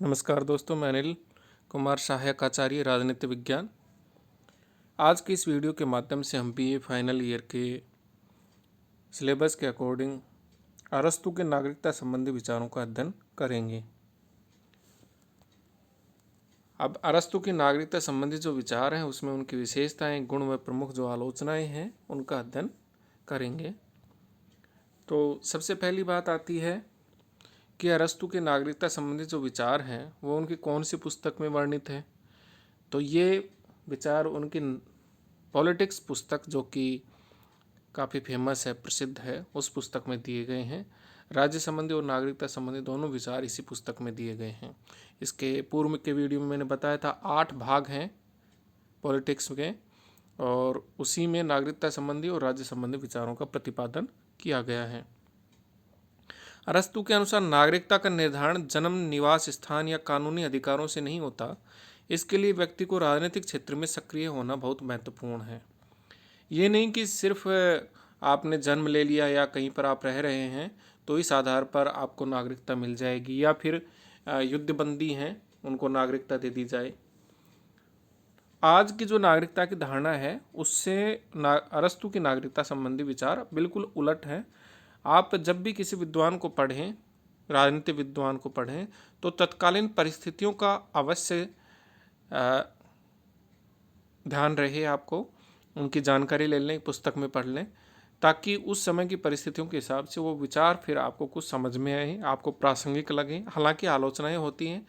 नमस्कार दोस्तों, मैं अनिल कुमार सहायक आचार्य राजनीति विज्ञान। आज की इस वीडियो के माध्यम से हम बीए फाइनल ईयर के सिलेबस के अकॉर्डिंग अरस्तु के नागरिकता संबंधी विचारों का अध्ययन करेंगे। अब अरस्तु की नागरिकता संबंधी जो विचार हैं उसमें उनकी विशेषताएं, गुण व प्रमुख जो आलोचनाएं हैं उनका अध्ययन करेंगे। तो सबसे पहली बात आती है कि अरस्तु के नागरिकता संबंधी जो विचार हैं वो उनकी कौन सी पुस्तक में वर्णित है। तो ये विचार उनकी पॉलिटिक्स पुस्तक, जो कि काफ़ी फेमस है, प्रसिद्ध है, उस पुस्तक में दिए गए हैं। राज्य संबंधी और नागरिकता संबंधी दोनों विचार इसी पुस्तक में दिए गए हैं। इसके पूर्व के वीडियो में मैंने बताया था 8 भाग हैं पॉलिटिक्स के, और उसी में नागरिकता संबंधी और राज्य संबंधी विचारों का प्रतिपादन किया गया है। अरस्तु के अनुसार नागरिकता का निर्धारण जन्म, निवास स्थान या कानूनी अधिकारों से नहीं होता। इसके लिए व्यक्ति को राजनीतिक क्षेत्र में सक्रिय होना बहुत महत्वपूर्ण है। ये नहीं कि सिर्फ आपने जन्म ले लिया या कहीं पर आप रह रहे हैं तो इस आधार पर आपको नागरिकता मिल जाएगी, या फिर युद्धबंदी हैं उनको नागरिकता दे दी जाए। आज की जो नागरिकता की धारणा है उससे अरस्तु की नागरिकता संबंधी विचार बिल्कुल उलट है। आप जब भी किसी विद्वान को पढ़ें, राजनीतिक विद्वान को पढ़ें, तो तत्कालीन परिस्थितियों का अवश्य ध्यान रहे, आपको उनकी जानकारी ले लें, पुस्तक में पढ़ लें, ताकि उस समय की परिस्थितियों के हिसाब से वो विचार फिर आपको कुछ समझ में आए, आपको प्रासंगिक लगे। हालांकि आलोचनाएं होती हैं,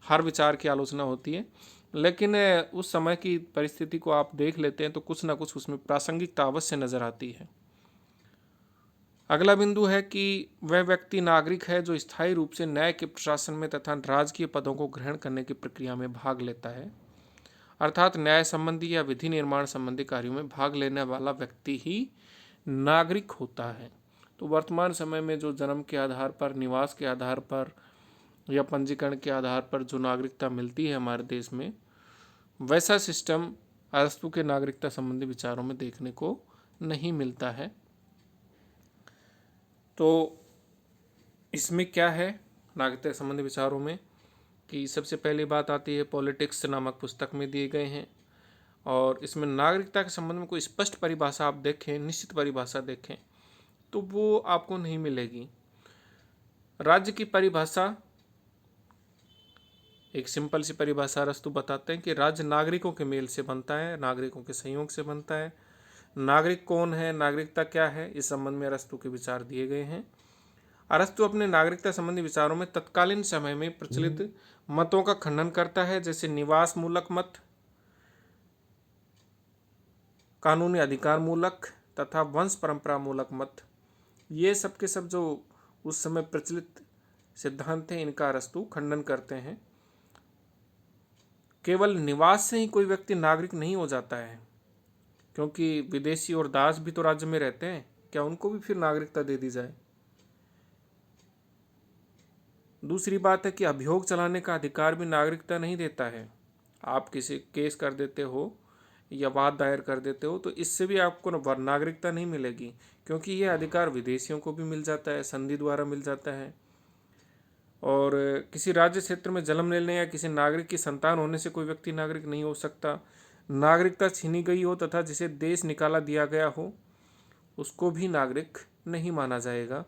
हर विचार की आलोचना होती है, लेकिन उस समय की परिस्थिति को आप देख लेते हैं तो कुछ ना कुछ उसमें प्रासंगिकता अवश्य नजर आती है। अगला बिंदु है कि वह व्यक्ति नागरिक है जो स्थायी रूप से न्याय के प्रशासन में तथा राजकीय पदों को ग्रहण करने की प्रक्रिया में भाग लेता है। अर्थात न्याय संबंधी या विधि निर्माण संबंधी कार्यों में भाग लेने वाला व्यक्ति ही नागरिक होता है। तो वर्तमान समय में जो जन्म के आधार पर, निवास के आधार पर या पंजीकरण के आधार पर जो नागरिकता मिलती है हमारे देश में, वैसा सिस्टम अरस्तु के नागरिकता संबंधी विचारों में देखने को नहीं मिलता है। तो इसमें क्या है नागरिकता संबंधी विचारों में कि सबसे पहली बात आती है पॉलिटिक्स नामक पुस्तक में दिए गए हैं, और इसमें नागरिकता के संबंध में कोई स्पष्ट परिभाषा आप देखें, निश्चित परिभाषा देखें, तो वो आपको नहीं मिलेगी। राज्य की परिभाषा, एक सिंपल सी परिभाषा अरस्तु बताते हैं कि राज्य नागरिकों के मेल से बनता है, नागरिकों के संयोग से बनता है। नागरिक कौन है, नागरिकता क्या है, इस संबंध में अरस्तु के विचार दिए गए हैं। अरस्तु अपने नागरिकता संबंधी विचारों में तत्कालीन समय में प्रचलित मतों का खंडन करता है, जैसे निवास मूलक मत, कानूनी अधिकार मूलक तथा वंश परंपरा मूलक मत। ये सब के सब जो उस समय प्रचलित सिद्धांत हैं, इनका अरस्तु खंडन करते हैं। केवल निवास से ही कोई व्यक्ति नागरिक नहीं हो जाता है, क्योंकि विदेशी और दास भी तो राज्य में रहते हैं, क्या उनको भी फिर नागरिकता दे दी जाए। दूसरी बात है कि अभियोग चलाने का अधिकार भी नागरिकता नहीं देता है। आप किसी केस कर देते हो या वाद दायर कर देते हो तो इससे भी आपको नागरिकता नहीं मिलेगी, क्योंकि यह अधिकार विदेशियों को भी मिल जाता है, संधि द्वारा मिल जाता है। और किसी राज्य क्षेत्र में जन्म लेने या किसी नागरिक की संतान होने से कोई व्यक्ति नागरिक नहीं हो सकता। नागरिकता छीनी गई हो तथा जिसे देश निकाला दिया गया हो उसको भी नागरिक नहीं माना जाएगा।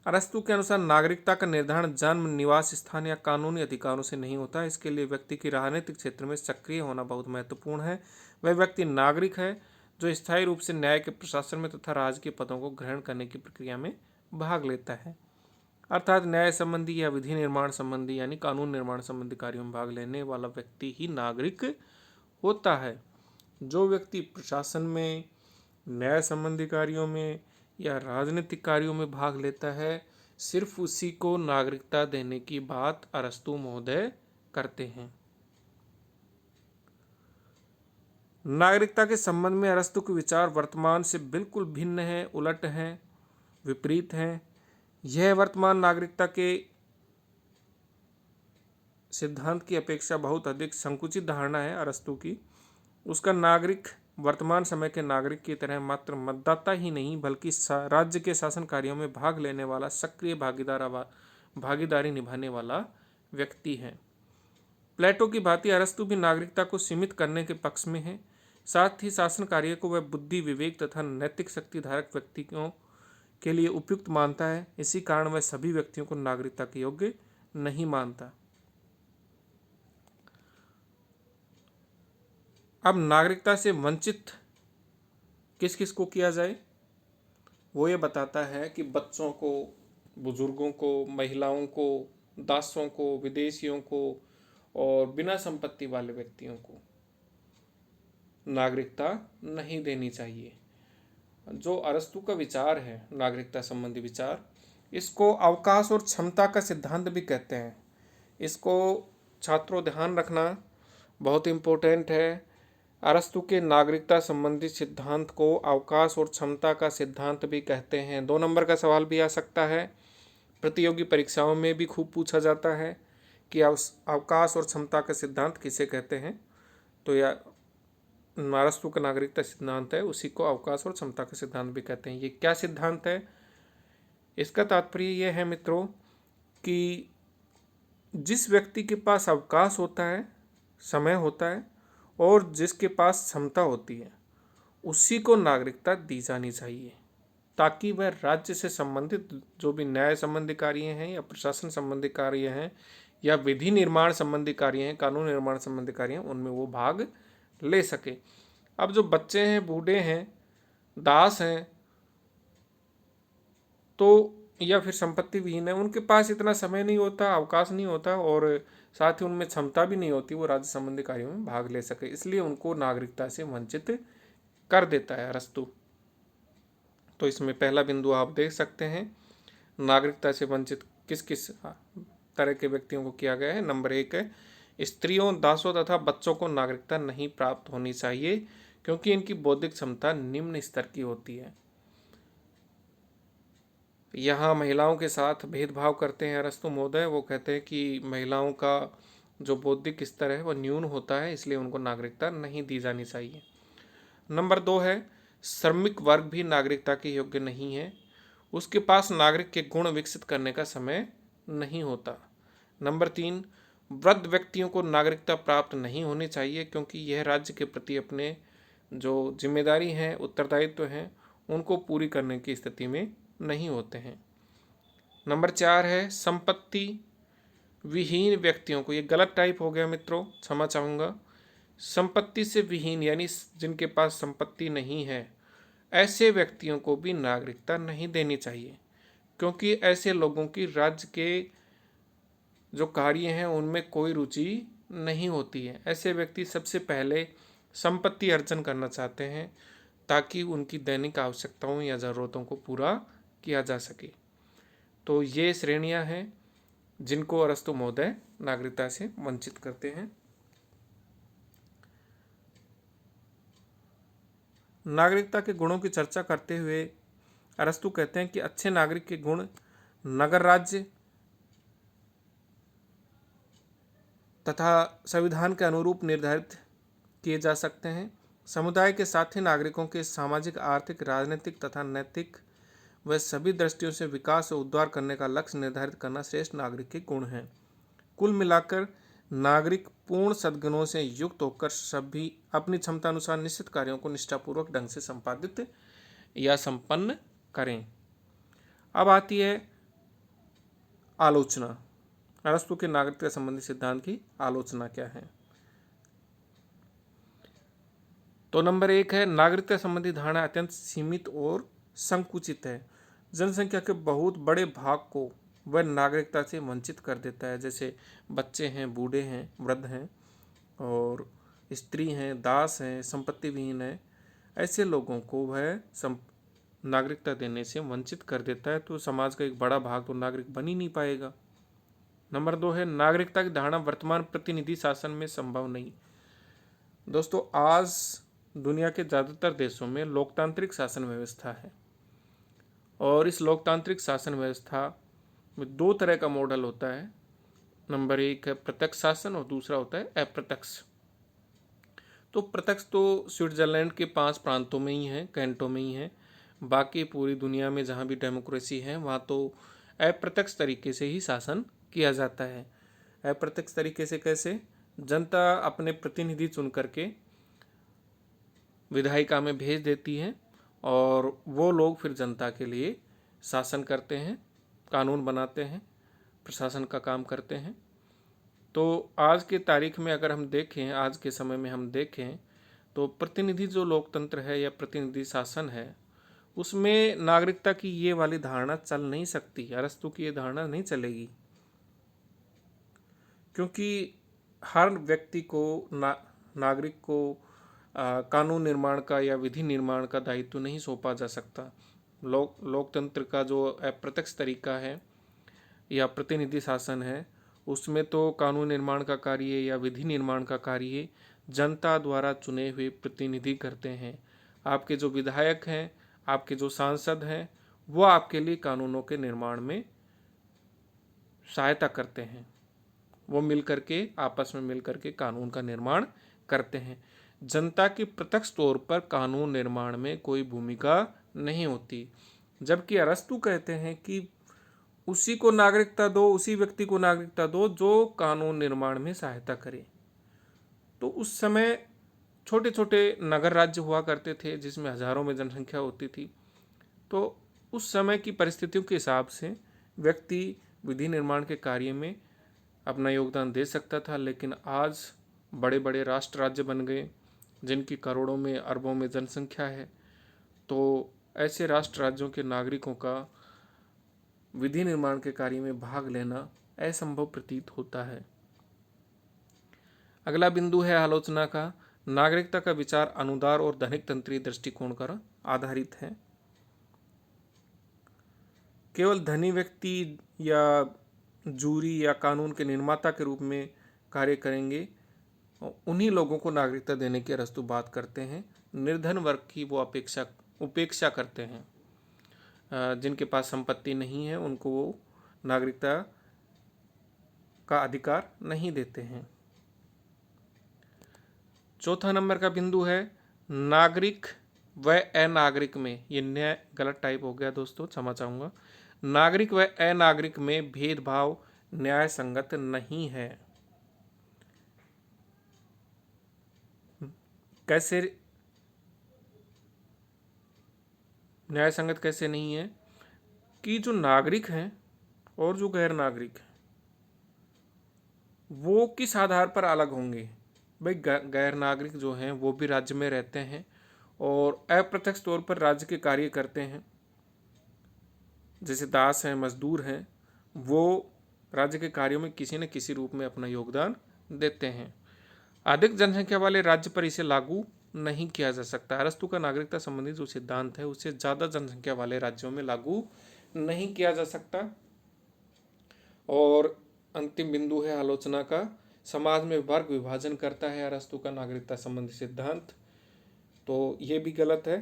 अरस्तु के अनुसार नागरिकता का निर्धारण जन्म, निवास स्थान या कानूनी अधिकारों से नहीं होता। इसके लिए व्यक्ति की राजनीतिक क्षेत्र में सक्रिय होना बहुत महत्वपूर्ण है। वह व्यक्ति नागरिक है जो स्थायी रूप से न्याय के प्रशासन में तथा राजकीय पदों को ग्रहण करने की प्रक्रिया में भाग लेता है। अर्थात न्याय संबंधी या विधि निर्माण संबंधी यानी कानून निर्माण संबंधी कार्यों में भाग लेने वाला व्यक्ति ही नागरिक होता है। जो व्यक्ति प्रशासन में, न्याय संबंधी कार्यों में या राजनीतिक कार्यों में भाग लेता है, सिर्फ उसी को नागरिकता देने की बात अरस्तु महोदय करते हैं। नागरिकता के संबंध में अरस्तु के विचार वर्तमान से बिल्कुल भिन्न हैं, उलट हैं, विपरीत हैं। यह वर्तमान नागरिकता के सिद्धांत की अपेक्षा बहुत अधिक संकुचित धारणा है अरस्तु की। उसका नागरिक वर्तमान समय के नागरिक की तरह मात्र मतदाता ही नहीं बल्कि राज्य के शासन कार्यों में भाग लेने वाला सक्रिय भागीदार भागीदारी निभाने वाला व्यक्ति है। प्लेटो की भांति अरस्तु भी नागरिकता को सीमित करने के पक्ष में है। साथ ही शासन कार्य को वह बुद्धि, विवेक तथा नैतिक शक्ति धारक व्यक्तियों के लिए उपयुक्त मानता है। इसी कारण वह सभी व्यक्तियों को नागरिकता के योग्य नहीं मानता। अब नागरिकता से वंचित किस किस को किया जाए, वो ये बताता है कि बच्चों को, बुजुर्गों को, महिलाओं को, दासों को, विदेशियों को और बिना संपत्ति वाले व्यक्तियों को नागरिकता नहीं देनी चाहिए। जो अरस्तु का विचार है नागरिकता संबंधी विचार, इसको अवकाश और क्षमता का सिद्धांत भी कहते हैं। इसको छात्रों ध्यान रखना बहुत इम्पोर्टेंट है। अरस्तु के नागरिकता संबंधी सिद्धांत को अवकाश और क्षमता का सिद्धांत भी कहते हैं। 2 नंबर का सवाल भी आ सकता है, प्रतियोगी परीक्षाओं में भी खूब पूछा जाता है कि अवकाश और क्षमता का सिद्धांत किसे कहते हैं। तो यह अरस्तु का नागरिकता सिद्धांत है, उसी को अवकाश और क्षमता का सिद्धांत भी कहते हैं। ये क्या सिद्धांत है? इसका तात्पर्य यह है मित्रों कि जिस व्यक्ति के पास अवकाश होता है, समय होता है और जिसके पास क्षमता होती है, उसी को नागरिकता दी जानी चाहिए, ताकि वह राज्य से संबंधित जो भी न्याय संबंधी कार्य हैं या प्रशासन संबंधी कार्य हैं या विधि निर्माण संबंधी कार्य हैं, कानून निर्माण संबंधी कार्य हैं, उनमें वो भाग ले सके। अब जो बच्चे हैं, बूढ़े हैं, दास हैं, तो या फिर संपत्ति विहीन है, उनके पास इतना समय नहीं होता, अवकाश नहीं होता और साथ ही उनमें क्षमता भी नहीं होती वो राज्य संबंधी कार्यों में भाग ले सके, इसलिए उनको नागरिकता से वंचित कर देता है अरस्तु। तो इसमें पहला बिंदु आप देख सकते हैं, नागरिकता से वंचित किस किस तरह के व्यक्तियों को किया गया है। नंबर 1 है, स्त्रियों, दासों तथा बच्चों को नागरिकता नहीं प्राप्त होनी चाहिए क्योंकि इनकी बौद्धिक क्षमता निम्न स्तर की होती है। यहाँ महिलाओं के साथ भेदभाव करते हैं अरस्तु महोदय। वो कहते हैं कि महिलाओं का जो बौद्धिक स्तर है वह न्यून होता है, इसलिए उनको नागरिकता नहीं दी जानी चाहिए। नंबर 2 है, श्रमिक वर्ग भी नागरिकता के योग्य नहीं है, उसके पास नागरिक के गुण विकसित करने का समय नहीं होता। नंबर 3, वृद्ध व्यक्तियों को नागरिकता प्राप्त नहीं होनी चाहिए क्योंकि यह राज्य के प्रति अपने जो जिम्मेदारी हैं, उत्तरदायित्व हैं, उनको पूरी करने की स्थिति में नहीं होते हैं। नंबर 4 है, संपत्ति विहीन व्यक्तियों को, ये गलत टाइप हो गया मित्रों, क्षमा चाहूँगा, संपत्ति से विहीन यानी जिनके पास संपत्ति नहीं है, ऐसे व्यक्तियों को भी नागरिकता नहीं देनी चाहिए क्योंकि ऐसे लोगों की राज्य के जो कार्य हैं उनमें कोई रुचि नहीं होती है। ऐसे व्यक्ति सबसे पहले संपत्ति अर्जन करना चाहते हैं ताकि उनकी दैनिक आवश्यकताओं या ज़रूरतों को पूरा किया जा सके। तो ये श्रेणियां हैं जिनको अरस्तु महोदय नागरिकता से वंचित करते हैं। नागरिकता के गुणों की चर्चा करते हुए अरस्तु कहते हैं कि अच्छे नागरिक के गुण नगर राज्य तथा संविधान के अनुरूप निर्धारित किए जा सकते हैं। समुदाय के साथ ही नागरिकों के सामाजिक, आर्थिक, राजनीतिक तथा नैतिक व सभी दृष्टियों से विकास और उद्धार करने का लक्ष्य निर्धारित करना श्रेष्ठ नागरिक के गुण हैं। कुल मिलाकर नागरिक पूर्ण सद्गुणों से युक्त होकर सभी अपनी क्षमता अनुसार निश्चित कार्यों को निष्ठापूर्वक ढंग से संपादित या संपन्न करें। अब आती है आलोचना। अरस्तु के नागरिकता संबंधी सिद्धांत की आलोचना क्या है? तो नंबर 1 है, नागरिकता संबंधी धारणा अत्यंत सीमित और संकुचित है। जनसंख्या के बहुत बड़े भाग को वह नागरिकता से वंचित कर देता है, जैसे बच्चे हैं, बूढ़े हैं, वृद्ध हैं और स्त्री हैं, दास हैं, संपत्ति विहीन है। ऐसे लोगों को वह नागरिकता देने से वंचित कर देता है, तो समाज का एक बड़ा भाग तो नागरिक बन ही नहीं पाएगा। नंबर 2 है, नागरिकता की धारणा वर्तमान प्रतिनिधि शासन में संभव नहीं। दोस्तों, आज दुनिया के ज़्यादातर देशों में लोकतांत्रिक शासन व्यवस्था है और इस लोकतांत्रिक शासन व्यवस्था में 2 तरह का मॉडल होता है। नंबर 1 है प्रत्यक्ष शासन और दूसरा होता है अप्रत्यक्ष। तो प्रत्यक्ष तो स्विट्जरलैंड के 5 प्रांतों में ही है, कैंटों में ही है। बाकी पूरी दुनिया में जहाँ भी डेमोक्रेसी है वहाँ तो अप्रत्यक्ष तरीके से ही शासन किया जाता है। अप्रत्यक्ष तरीके से कैसे? जनता अपने प्रतिनिधि चुन करके विधायिका में भेज देती है और वो लोग फिर जनता के लिए शासन करते हैं, कानून बनाते हैं, प्रशासन का काम करते हैं। तो आज के तारीख में अगर हम देखें, आज के समय में हम देखें तो प्रतिनिधि जो लोकतंत्र है या प्रतिनिधि शासन है, उसमें नागरिकता की ये वाली धारणा चल नहीं सकती। अरस्तू की ये धारणा नहीं चलेगी, क्योंकि हर व्यक्ति को नागरिक को कानून निर्माण का या विधि निर्माण का दायित्व नहीं सौंपा जा सकता। लोकतंत्र का जो अप्रत्यक्ष तरीका है या प्रतिनिधि शासन है, उसमें तो कानून निर्माण का कार्य या विधि निर्माण का कार्य जनता द्वारा चुने हुए प्रतिनिधि करते हैं। आपके जो विधायक हैं, आपके जो सांसद हैं, वो आपके लिए कानूनों के निर्माण में सहायता करते हैं। वो मिलकर के आपस में मिलकर के कानून का निर्माण करते हैं। जनता की प्रत्यक्ष तौर पर कानून निर्माण में कोई भूमिका नहीं होती। जबकि अरस्तू कहते हैं कि उसी को नागरिकता दो, उसी व्यक्ति को नागरिकता दो जो कानून निर्माण में सहायता करे। तो उस समय छोटे छोटे नगर राज्य हुआ करते थे जिसमें हजारों में जनसंख्या होती थी। तो उस समय की परिस्थितियों के हिसाब से व्यक्ति विधि निर्माण के कार्य में अपना योगदान दे सकता था। लेकिन आज बड़े बड़े राष्ट्र राज्य बन गए जिनकी करोड़ों में अरबों में जनसंख्या है। तो ऐसे राष्ट्र राज्यों के नागरिकों का विधि निर्माण के कार्य में भाग लेना असंभव प्रतीत होता है। अगला बिंदु है आलोचना का। नागरिकता का विचार अनुदार और धनिक तंत्रीय दृष्टिकोण पर आधारित है। केवल धनी व्यक्ति या जूरी या कानून के निर्माता के रूप में कार्य करेंगे, उन्हीं लोगों को नागरिकता देने की अरस्तू बात करते हैं। निर्धन वर्ग की वो उपेक्षा करते हैं। जिनके पास संपत्ति नहीं है उनको वो नागरिकता का अधिकार नहीं देते हैं। चौथा नंबर का बिंदु है नागरिक व अनागरिक में, ये न्याय गलत टाइप हो गया दोस्तों, क्षमा चाहूँगा। नागरिक व अनागरिक में भेदभाव न्याय संगत नहीं है। कैसे न्याय संगत कैसे नहीं है? कि जो नागरिक हैं और जो गैर नागरिक हैं वो किस आधार पर अलग होंगे? भाई गैर नागरिक जो हैं वो भी राज्य में रहते हैं और अप्रत्यक्ष तौर पर राज्य के कार्य करते हैं। जैसे दास हैं, मजदूर हैं, वो राज्य के कार्यों में किसी न किसी रूप में अपना योगदान देते हैं। अधिक जनसंख्या वाले राज्य पर इसे लागू नहीं किया जा सकता। अरस्तू का नागरिकता संबंधी जो सिद्धांत है उससे ज़्यादा जनसंख्या वाले राज्यों में लागू नहीं किया जा सकता। और अंतिम बिंदु है आलोचना का। समाज में वर्ग विभाजन करता है अरस्तू का नागरिकता संबंधी सिद्धांत, तो ये भी गलत है।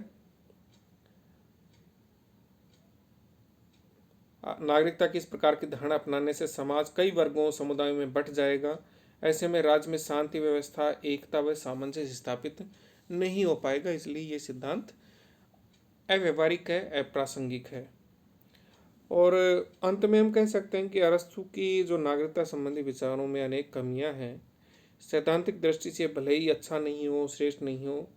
नागरिकता की इस प्रकार की धारणा अपनाने से समाज कई वर्गों समुदायों में बंट जाएगा। ऐसे में राज्य में शांति व्यवस्था, एकता व सामंजस्य स्थापित नहीं हो पाएगा। इसलिए ये सिद्धांत अव्यवहारिक है, अप्रासंगिक है। और अंत में हम कह सकते हैं कि अरस्तू की जो नागरिकता संबंधी विचारों में अनेक कमियां हैं। सैद्धांतिक दृष्टि से भले ही अच्छा नहीं हो, श्रेष्ठ नहीं हो,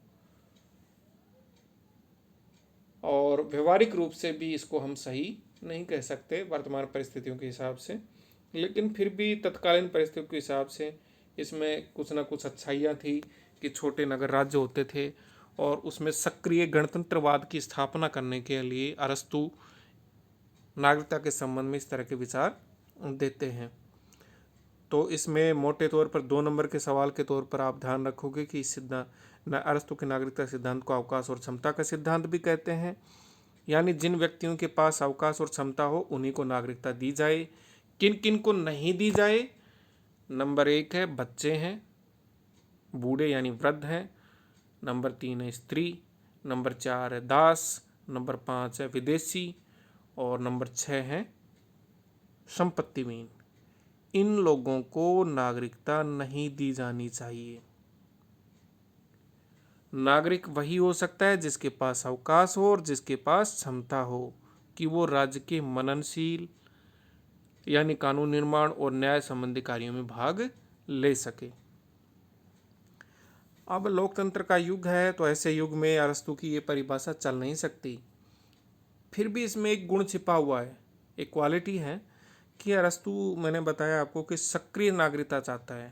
और व्यवहारिक रूप से भी इसको हम सही नहीं कह सकते वर्तमान परिस्थितियों के हिसाब से, लेकिन फिर भी तत्कालीन परिस्थितियों के हिसाब से इसमें कुछ ना कुछ अच्छाइयाँ थी कि छोटे नगर राज्य होते थे और उसमें सक्रिय गणतंत्रवाद की स्थापना करने के लिए अरस्तू नागरिकता के संबंध में इस तरह के विचार देते हैं। तो इसमें मोटे तौर पर 2 नंबर के सवाल के तौर पर आप ध्यान रखोगे कि इस सिद्धांत अरस्तू के नागरिकता सिद्धांत को अवकाश और क्षमता का सिद्धांत भी कहते हैं। यानी जिन व्यक्तियों के पास अवकाश और क्षमता हो उन्हीं को नागरिकता दी जाए। किन किन को नहीं दी जाए? नंबर 1 है बच्चे हैं, बूढ़े यानी वृद्ध हैं। नंबर 3 है स्त्री। नंबर 4 है दास। नंबर 5 है विदेशी। और नंबर 6 है संपत्तिहीन। इन लोगों को नागरिकता नहीं दी जानी चाहिए। नागरिक वही हो सकता है जिसके पास अवकाश हो और जिसके पास क्षमता हो कि वो राज्य के मननशील, यानी कानून निर्माण और न्याय संबंधी कार्यों में भाग ले सके। अब लोकतंत्र का युग है, तो ऐसे युग में अरस्तू की ये परिभाषा चल नहीं सकती। फिर भी इसमें एक गुण छिपा हुआ है, एक क्वालिटी है कि अरस्तू, मैंने बताया आपको, कि सक्रिय नागरिकता चाहता है।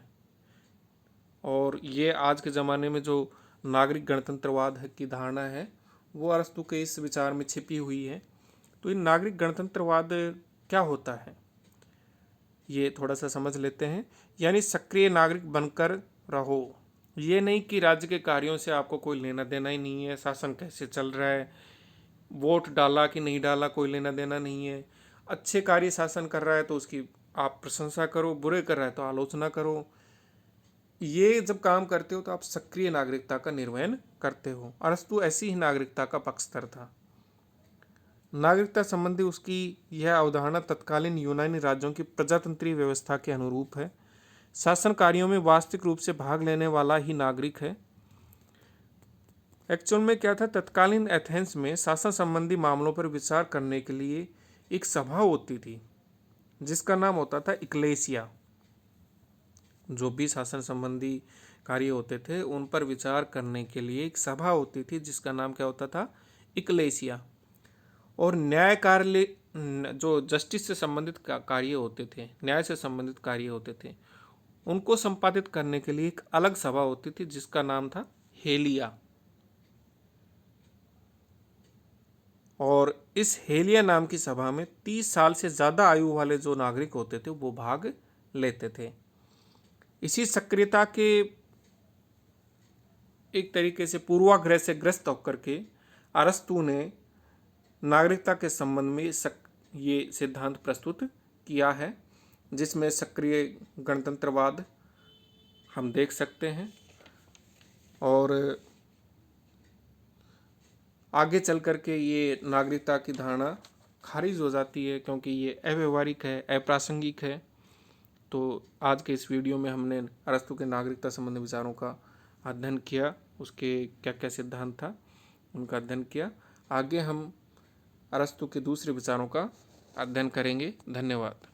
और ये आज के ज़माने में जो नागरिक गणतंत्रवाद की धारणा है, वो अरस्तू के इस विचार में छिपी हुई है। तो ये नागरिक गणतंत्रवाद क्या होता है, ये थोड़ा सा समझ लेते हैं। यानी सक्रिय नागरिक बनकर रहो। ये नहीं कि राज्य के कार्यों से आपको कोई लेना देना ही नहीं है, शासन कैसे चल रहा है, वोट डाला कि नहीं डाला, कोई लेना देना नहीं है। अच्छे कार्य शासन कर रहा है तो उसकी आप प्रशंसा करो, बुरे कर रहा है तो आलोचना करो। ये जब काम करते हो तो आप सक्रिय नागरिकता का निर्वहन करते हो। अरस्तू ऐसी ही नागरिकता का पक्षधर था। नागरिकता संबंधी उसकी यह अवधारणा तत्कालीन यूनानी राज्यों की प्रजातंत्रीय व्यवस्था के अनुरूप है। शासन कार्यों में वास्तविक रूप से भाग लेने वाला ही नागरिक है। एक्चुअल में क्या था, तत्कालीन एथेंस में शासन संबंधी मामलों पर विचार करने के लिए एक सभा होती थी जिसका नाम होता था इक्लेसिया। जो भी शासन संबंधी कार्य होते थे उन पर विचार करने के लिए एक सभा होती थी जिसका नाम क्या होता था, इक्लेसिया। और न्याय कार्य, जो जस्टिस से संबंधित कार्य होते थे, न्याय से संबंधित कार्य होते थे, उनको संपादित करने के लिए एक अलग सभा होती थी जिसका नाम था हेलिया। और इस हेलिया नाम की सभा में 30 साल से ज़्यादा आयु वाले जो नागरिक होते थे वो भाग लेते थे। इसी सक्रियता के एक तरीके से पूर्वाग्रह से ग्रस्त होकर के अरस्तू ने नागरिकता के संबंध में ये सिद्धांत प्रस्तुत किया है, जिसमें सक्रिय गणतंत्रवाद हम देख सकते हैं। और आगे चल कर के ये नागरिकता की धारणा खारिज हो जाती है क्योंकि ये अव्यवहारिक है, अप्रासंगिक है। तो आज के इस वीडियो में हमने अरस्तू के नागरिकता संबंधी विचारों का अध्ययन किया, उसके क्या क्या सिद्धांत था उनका अध्ययन किया। आगे हम अरस्तू के दूसरे विचारों का अध्ययन करेंगे। धन्यवाद।